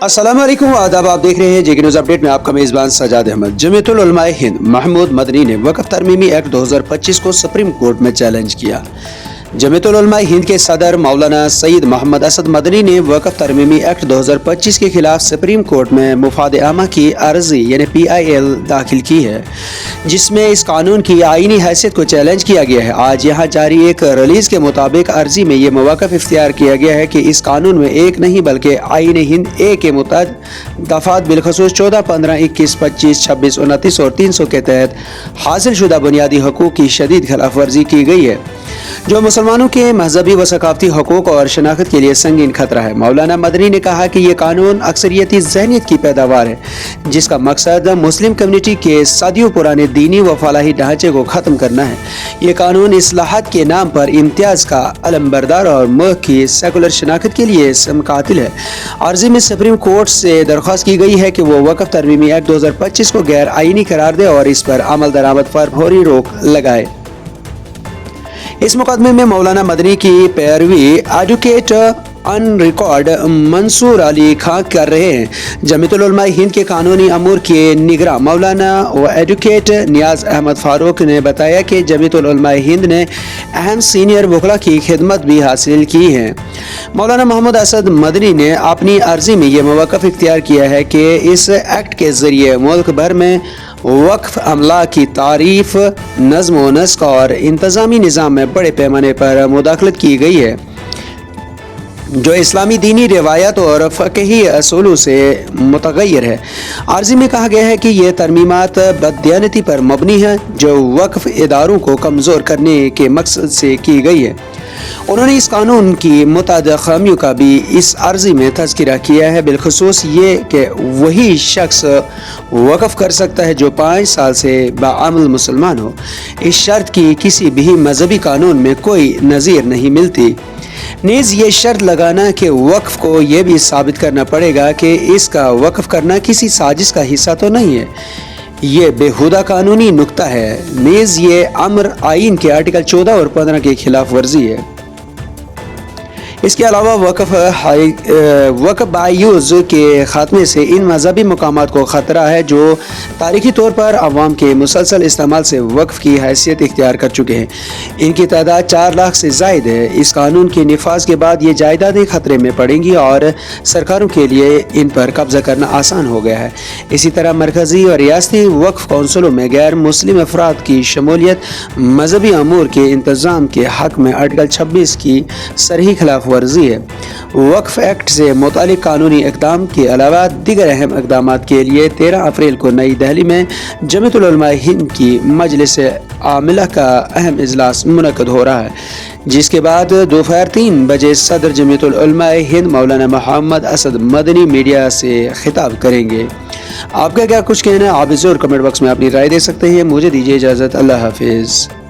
अस्सलाम वालेकुम आदाब। आप देख रहे हैं जेके न्यूज़ अपडेट में आपका मेज़बान सजाद अहमद। जमीयतुल उलमा हिंद महमूद मदनी ने वक्फ तरमीमी एक्ट 2025 को सुप्रीम कोर्ट में चैलेंज किया। जमीयतुल उलमा हिंद के सदर मौलाना सईद मोहम्मद असद मदनी ने वक्फ तरमीमी एक्ट 2025 के खिलाफ सुप्रीम कोर्ट में मुफाद आमा की अर्जी यानी PIL दाखिल की है, जिसमें इस कानून की आईनी हैसियत को चैलेंज किया गया है। आज यहाँ जारी एक रिलीज के मुताबिक अर्जी में ये मौक़िफ़ इख्तियार किया गया है कि इस कानून में एक नहीं बल्कि आईन हिंद ए के मुताद दफ़ात बिलखसूस 14, 15, 21, 25, 26, 29 और 300 के तहत हासिल शुदा बुनियादी हकूक़ की शदीद खिलाफ वर्जी की गई है, जो मुसलमानों के मजहबी व सकाफती हकूक़ और शनाख्त के लिए संगीन खतरा है। मौलाना मदनी ने कहा कि ये कानून अक्सरियती ज़हनियत की पैदावार है, जिसका मकसद मुस्लिम कम्युनिटी के सदियों पुराने दीनी व फलाही ढांचे को ख़त्म करना है। ये कानून इस्लाहात के नाम पर इम्तियाज़ का अलमबरदार और मुल्क की सेकुलर शनाख्त के लिए समकातिल है। अर्जी में सुप्रीम कोर्ट से दरख्वास्त की गई है कि वो वक्फ तरमीमी एक्ट 2025 को गैर आईनी करार दे और इस पर अमल दरामद पर फौरी रोक लगाए। इस मुकदमे में मौलाना मदनी की पैरवी advocate on record Mansoor Ali Khan कर रहे हैं। जमीयतुल उलमा हिंद के कानूनी अमूर के निगरां मौलाना व एडवोकेट नियाज अहमद फारूक ने बताया कि जमीयतुल उलमा हिंद ने अहम सीनियर वकला की खिदमत भी हासिल की है। मौलाना मोहम्मद असद मदनी ने अपनी अर्जी में यह मौक़िफ़ इख्तियार किया है कि इस एक्ट के ज़रिए मुल्क भर में वक्फ अमला की तारीफ, नज़्म व नस्क और इंतज़ामी निज़ाम में बड़े पैमाने पर मुदाखलत की गई है, जो इस्लामी दीनी रिवायत और फ़क़ही असूलों से मुतग़य्यर है। अर्ज़ी में कहा गया है कि ये तरमीमात बददियानती पर मबनी है, जो वक्फ इदारों को कमज़ोर करने के मकसद से की गई है। उन्होंने इस कानून की मुतअद्दिद खामियों का भी इस अर्जी में तज़किरा किया है, बिलखुसूस ये कि वही शख्स वक़्फ़ कर सकता है जो 5 साल से बाअमल मुसलमान हो। इस शर्त की किसी भी मजहबी कानून में कोई नज़ीर नहीं मिलती। नीज़ ये शर्त लगाना कि वक्फ को यह भी साबित करना पड़ेगा कि इसका वक्फ करना किसी साजिश का हिस्सा तो नहीं है, ये बेहुदा कानूनी नुक्ता है। नीज़ ये अमर आइन के आर्टिकल 14 और 15 की खिलाफ वर्जी है। इसके अलावा वक्फ बायूज़ के ख़ात्मे से इन मजहबी मकामात को ख़तरा है, जो तारीख़ी तौर पर अवाम के मुसलसल इस्तेमाल से वक्फ की हैसियत इख्तियार कर चुके हैं। इनकी तादाद 4 लाख से ज़ायद है। इस कानून के निफाज के बाद ये जायदादें ख़तरे में पड़ेंगी और सरकारों के लिए इन पर कब्ज़ा करना आसान हो गया है। इसी तरह मरकज़ी और रियासती वक्फ कौंसलों में गैर मुस्लिम अफराद की शमूलियत मजहबी अमूर के इंतज़ाम के हक़ में आर्टिकल 26 की सरही खिलाफ वर्जी है। वक्फ एक्ट से मुतालिक कानूनी इक़दाम के अलावा दीगर अहम इक़दाम के लिए 13 अप्रैल को नई दिल्ली में जमीयतुल उलमा हिंद की मजलिस आमिला का अहम इजलास मुनक़्क़द हो रहा है, जिसके बाद दोपहर 3 बजे सदर जमीयतुल उलमा हिंद मौलाना मोहम्मद असद मदनी मीडिया से खिताब करेंगे। आपका क्या कुछ कहना है? आप इसे और कमेंट बॉक्स में अपनी राय दे सकते हैं। मुझे दीजिए इजाज़त। अल्लाह हाफिज़।